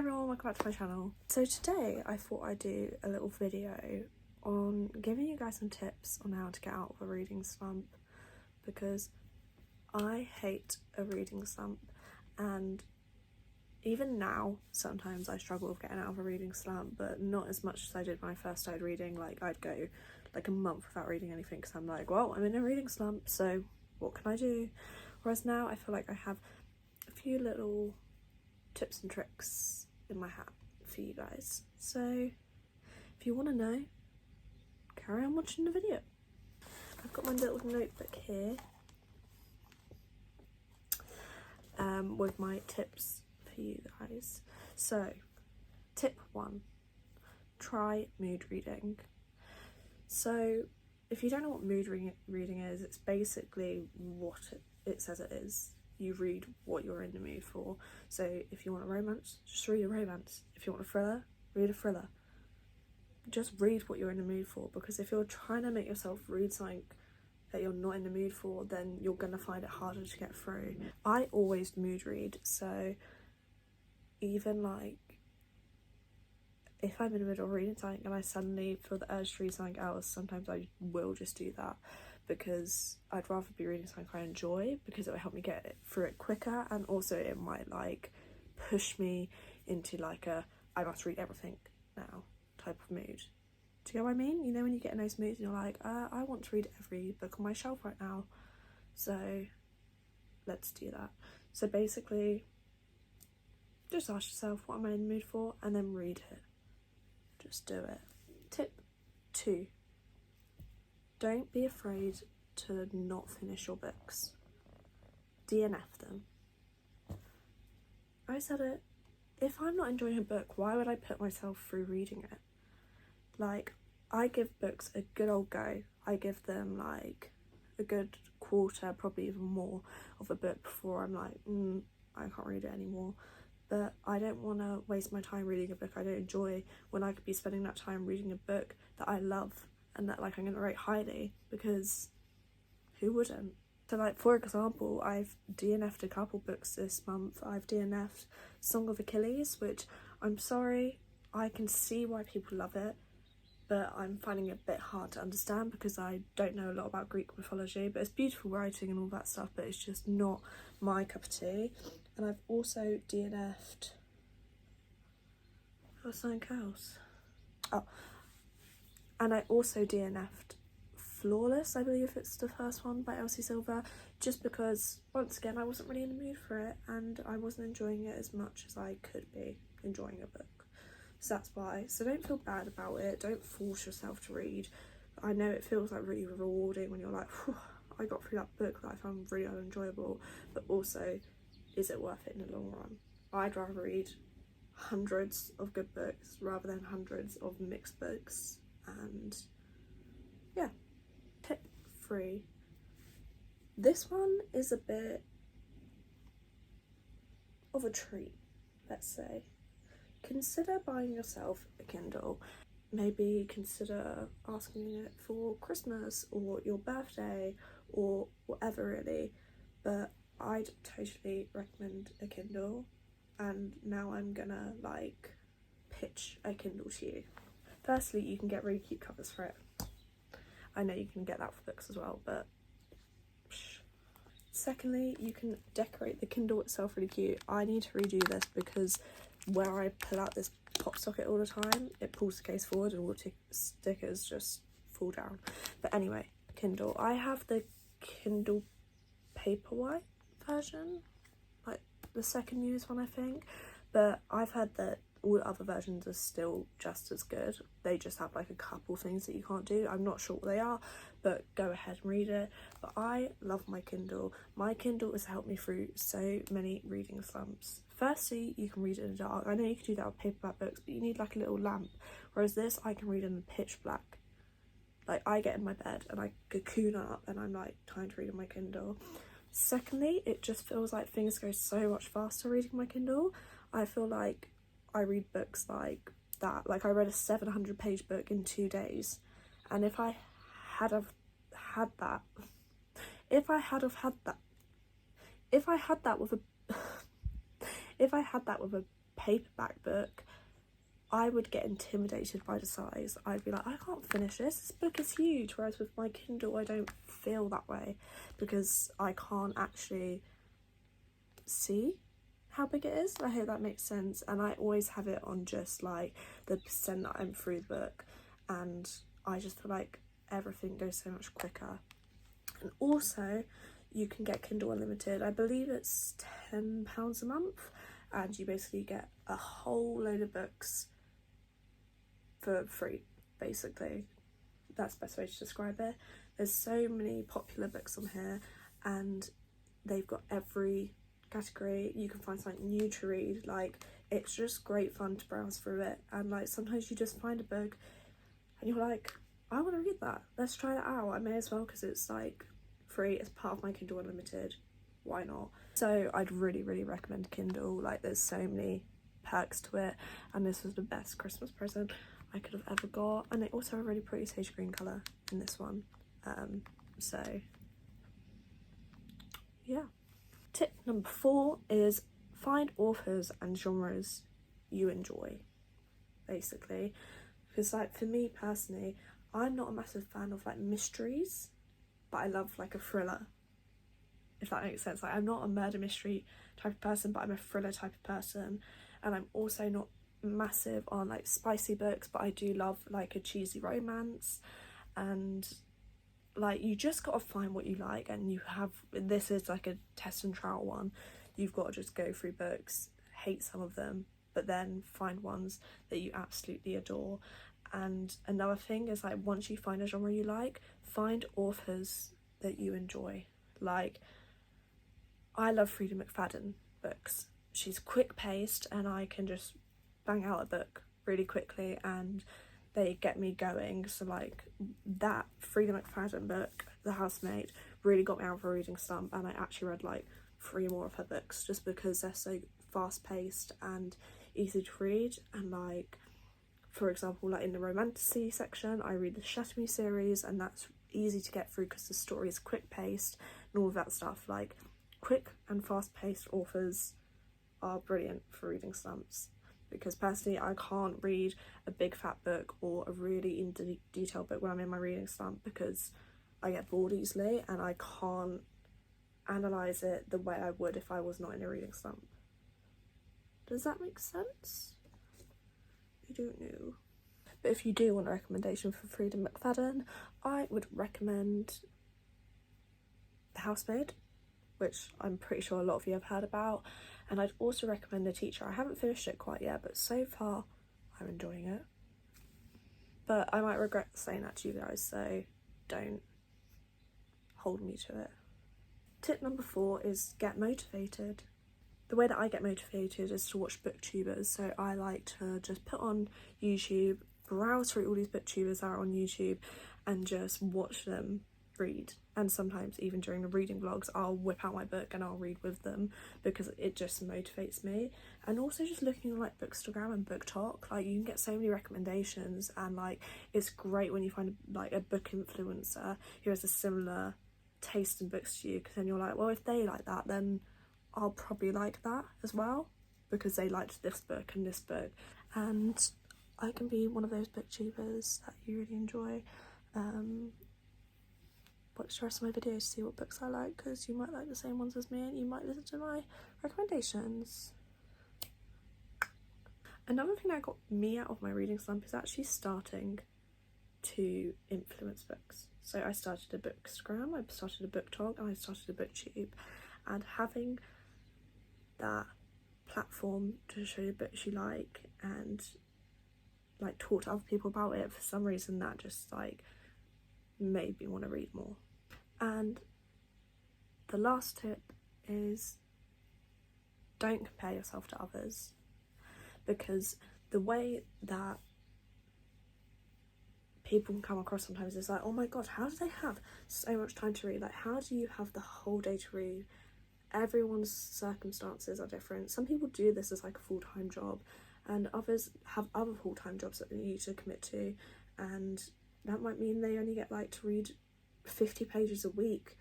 everyone, welcome back to my channel. So today I thought I'd do a little video on giving you guys some tips on how to get out of a reading slump, because I hate a reading slump, and even now sometimes I struggle with getting out of a reading slump, but not as much as I did when I first started reading. Like, I'd go like a month without reading anything because I'm like, well, I'm in a reading slump, so what can I do? Whereas now I feel like I have a few little tips and tricks in my hat for you guys. So if you want to know, carry on watching the video. I've got my little notebook here with my tips for you guys. So tip 1, try mood reading. So if you don't know what mood reading is, it's basically what it says it is. You read what you're in the mood for. So if you want a romance, just read a romance. If you want a thriller, read a thriller. Just read what you're in the mood for, because if you're trying to make yourself read something that you're not in the mood for, then you're gonna find it harder to get through. I always mood read, so even like if I'm in the middle of reading something and I suddenly feel the urge to read something else, sometimes I will just do that, because I'd rather be reading something I enjoy, because it will help me get through it quicker, and also it might like push me into like a I must read everything now type of mood. Do you get what I mean? You know, when you get in those moods and you're like, I want to read every book on my shelf right now, so let's do that. So basically just ask yourself, what am I in the mood for, and then read it. Just do it. Tip 2, don't be afraid to not finish your books. DNF them. I said it. If I'm not enjoying a book, why would I put myself through reading it? Like, I give books a good old go. I give them like a good quarter, probably even more, of a book before I'm like, I can't read it anymore. But I don't want to waste my time reading a book I don't enjoy when I could be spending that time reading a book that I love and that like I'm going to rate highly, because who wouldn't? So like, for example, I've DNF'd a couple books this month. I've DNF'd Song of Achilles, which I'm sorry, I can see why people love it, but I'm finding it a bit hard to understand because I don't know a lot about Greek mythology. But it's beautiful writing and all that stuff, but it's just not my cup of tea. And I've also DNF'd something else. Oh, and I also DNF'd Flawless, I believe it's the first one, by Elsie Silver, just because once again I wasn't really in the mood for it and I wasn't enjoying it as much as I could be enjoying a book. So that's why. So don't feel bad about it, don't force yourself to read. I know it feels like really rewarding when you're like, I got through that book that I found really unenjoyable, but also, is it worth it in the long run? I'd rather read hundreds of good books rather than hundreds of mixed books. And yeah. Tip 3. This one is a bit of a treat, let's say. Consider buying yourself a Kindle. Maybe consider asking it for Christmas or your birthday or whatever, really. But I'd totally recommend a Kindle, and now I'm gonna like pitch a Kindle to you. Firstly, you can get really cute covers for it. I know you can get that for books as well, but secondly, you can decorate the Kindle itself really cute. I need to redo this because where I pull out this pop socket all the time, it pulls the case forward and all the stickers just fall down. But anyway, Kindle. I have the Kindle Paperwhite version, like the second newest one, I think, but I've heard that all the other versions are still just as good. They just have like a couple things that you can't do. I'm not sure what they are, but go ahead and read it. But I love my Kindle. My Kindle has helped me through so many reading slumps. Firstly, you can read it in the dark. I know you can do that with paperback books, but you need like a little lamp. Whereas this, I can read in the pitch black. Like, I get in my bed and I cocoon up and I'm like trying to read on my Kindle. Secondly, it just feels like things go so much faster reading my Kindle. I feel like I read books like that. Like, I read a 700-page book in 2 days, and if I had that with a paperback book, I would get intimidated by the size. I'd be like, I can't finish this book is huge. Whereas with my Kindle, I don't feel that way because I can't actually see how big it is. I hope that makes sense. And I always have it on just like the percent that I'm through the book, and I just feel like everything goes so much quicker. And also you can get Kindle Unlimited. I believe it's £10 a month, and you basically get a whole load of books for free, basically. That's the best way to describe it. There's so many popular books on here, and they've got every category. You can find something new to read. Like, it's just great fun to browse through it, and like sometimes you just find a book and you're like, I want to read that, let's try that out. I may as well, because it's like free, it's part of my Kindle Unlimited, why not? So I'd really recommend Kindle. Like, there's so many perks to it, and this was the best Christmas present I could have ever got. And they also have a really pretty sage green colour in this one, so yeah. Tip number 4 is find authors and genres you enjoy, basically. Because like for me personally, I'm not a massive fan of like mysteries, but I love like a thriller, if that makes sense. Like, I'm not a murder mystery type of person, but I'm a thriller type of person. And I'm also not massive on like spicy books, but I do love like a cheesy romance. And like, you just gotta find what you like, and you have, this is like a test and trial one. You've got to just go through books, hate some of them, but then find ones that you absolutely adore. And another thing is, like, once you find a genre you like, find authors that you enjoy. Like, I love Frida McFadden books. She's quick paced, and I can just bang out a book really quickly and they get me going. So like, that Frida McFadden book, The Housemate, really got me out of a reading slump, and I actually read like 3 more of her books just because they're so fast paced and easy to read. And like, for example, like in the romantasy section, I read the Shatter Me series, and that's easy to get through because the story is quick paced and all of that stuff. Like, quick and fast paced authors are brilliant for reading slumps, because personally I can't read a big fat book or a really in detail book when I'm in my reading slump, because I get bored easily and I can't analyse it the way I would if I was not in a reading slump. Does that make sense? I don't know. But if you do want a recommendation for Frida McFadden, I would recommend The Housemaid, which I'm pretty sure a lot of you have heard about. And I'd also recommend The Teacher. I haven't finished it quite yet, but so far I'm enjoying it. But I might regret saying that to you guys, so don't hold me to it. Tip number 4 is get motivated. The way that I get motivated is to watch booktubers. So I like to just put on YouTube, browse through all these booktubers that are on YouTube, and just watch them read. And sometimes even during the reading vlogs, I'll whip out my book and I'll read with them, because it just motivates me. And also just looking on like Bookstagram and Book Talk, like, you can get so many recommendations, and like, it's great when you find like a book influencer who has a similar taste in books to you, because then you're like, well, if they like that, then I'll probably like that as well, because they liked this book and this book. And I can be one of those booktubers that you really enjoy. Watch the rest of my videos to see what books I like, because you might like the same ones as me and you might listen to my recommendations. Another thing that got me out of my reading slump is actually starting to influence books. So I started a Bookstagram, I started a Book Talk, and I started a BookTube. And having that platform to show you books you like and like talk to other people about it, for some reason that just like made me want to read more. And the last tip is, don't compare yourself to others, because the way that people can come across sometimes is like, oh my god, how do they have so much time to read? Like, how do you have the whole day to read? Everyone's circumstances are different. Some people do this as like a full-time job, and others have other full-time jobs that they need to commit to, and that might mean they only get like to read 50 pages a week.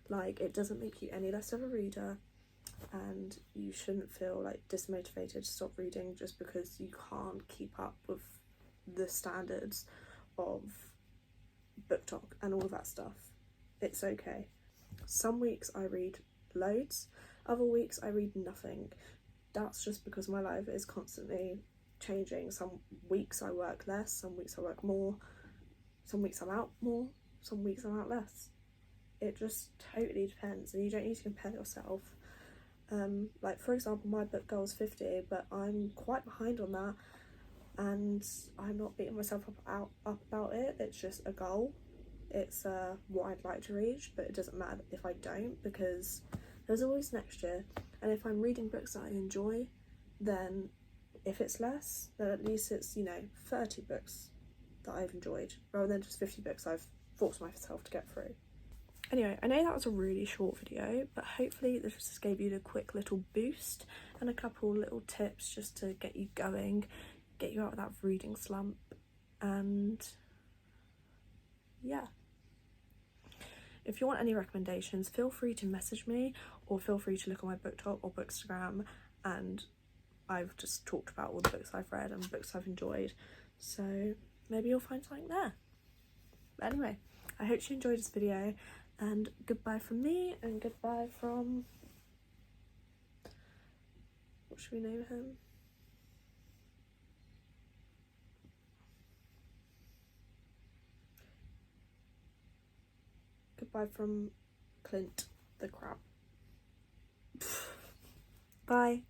Like, it doesn't make you any less of a reader. and you shouldn't feel like dismotivated to stop reading just because you can't keep up with the standards of BookTok and all of that stuff. It's okay. Some weeks I read loads, other weeks I read nothing. That's just because my life is constantly changing. Some weeks I work less, some weeks I work more, some weeks I'm out more, some weeks I'm out less. It just totally depends, and you don't need to compare yourself. Like for example, my book goal is 50, but I'm quite behind on that, and I'm not beating myself up about it. It's just a goal. It's what I'd like to reach, but it doesn't matter if I don't, because there's always next year. And if I'm reading books that I enjoy, then if it's less, then at least it's, 30 books that I've enjoyed, rather than just 50 books I've forced myself to get through. Anyway, I know that was a really short video, but hopefully this just gave you a quick little boost and a couple little tips just to get you going, get you out of that reading slump, and yeah. If you want any recommendations, feel free to message me, or feel free to look on my BookTok or Bookstagram, and I've just talked about all the books I've read and books I've enjoyed, so maybe you'll find something there. But anyway, I hope you enjoyed this video, and goodbye from me, and goodbye from, what should we name him? Goodbye from Clint the crab. Bye.